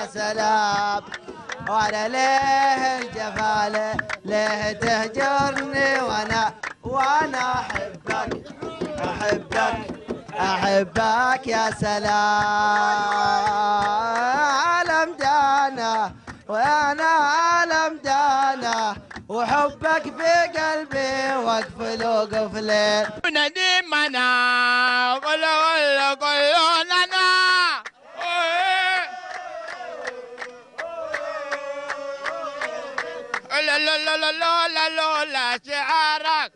يا سلام. وانا ليه الجفا ليه تهجرني وانا احبك يا سلام. عالم دانا وانا عالم دانا وحبك في قلبي واقفل وقفلين. نديمنا قلنا لا لا لا لا لا لا لا شعارك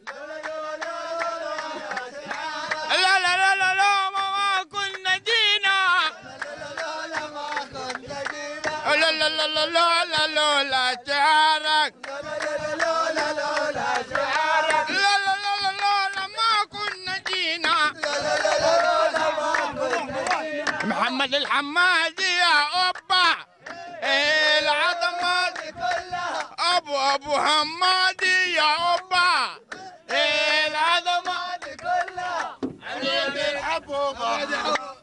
لا لا لا لا لا ما كنا جينا لا لا لا لا لا لا لا لا شعارك لا لا لا لا ما كنا جينا محمد الحمادي يا أبا العظمات كلها أبو حمادي يا أبا العظمات كلها عيد الحبوبة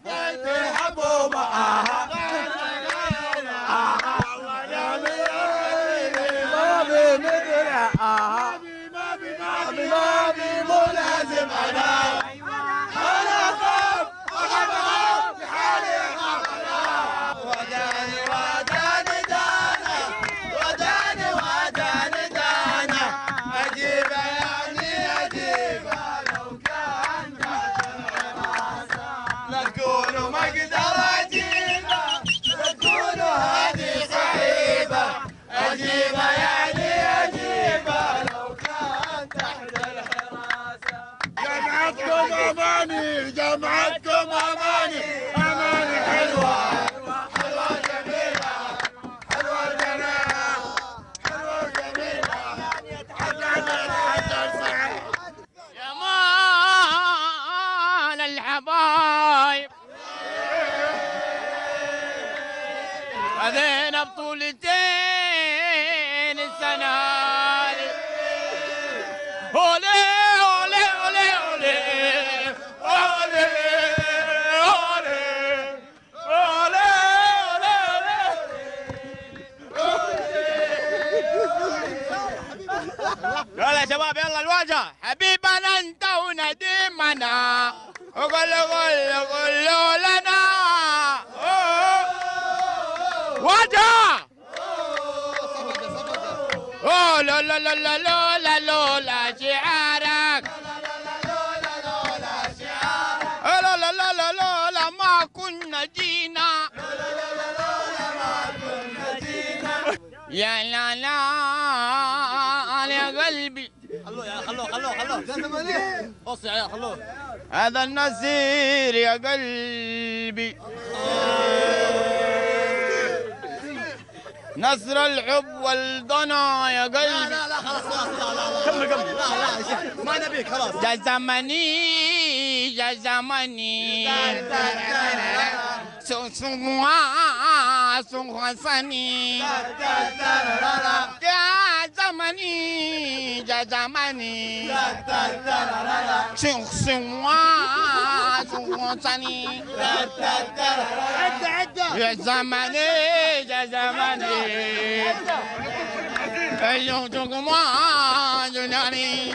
عيد الحبوبة ما بي مو لازم أنا خاف بحالي وداني دانا أجيب يعني أجيبه لو كان لا تقولوا ما أقدر أجيبه لا تقولوا هذه صعيبة أجيبه يعني أجيبه لو كان تحت الحراسة. جمعتكم أماني جمعتكم أماني أماني حلوة حلوة جميلة حلوة الجنان حلوة جميلة حتى صعب يا مال الحبايب هذين بطولتين السنة أولي أولي أولي أولي أولي أولي يلا يا شباب يلا الواجهة حبيبنا انت ونديمنا قل لنا واجهة اوه لا لا لا لا لا لا لا شعارك لا لا لا لا لا لا ما كنا جينا يا لا لا يا قلبي خلوه بص يا عيال خلوه. هذا النسير يا قلبي نصر الحب والضنا يا قلبي. لا خلاص كمل لا ما نبيك خلاص. يا زمني يا زمني سني يا زمني يا زمني سني يا زمني يا زمني أيوتكم جناني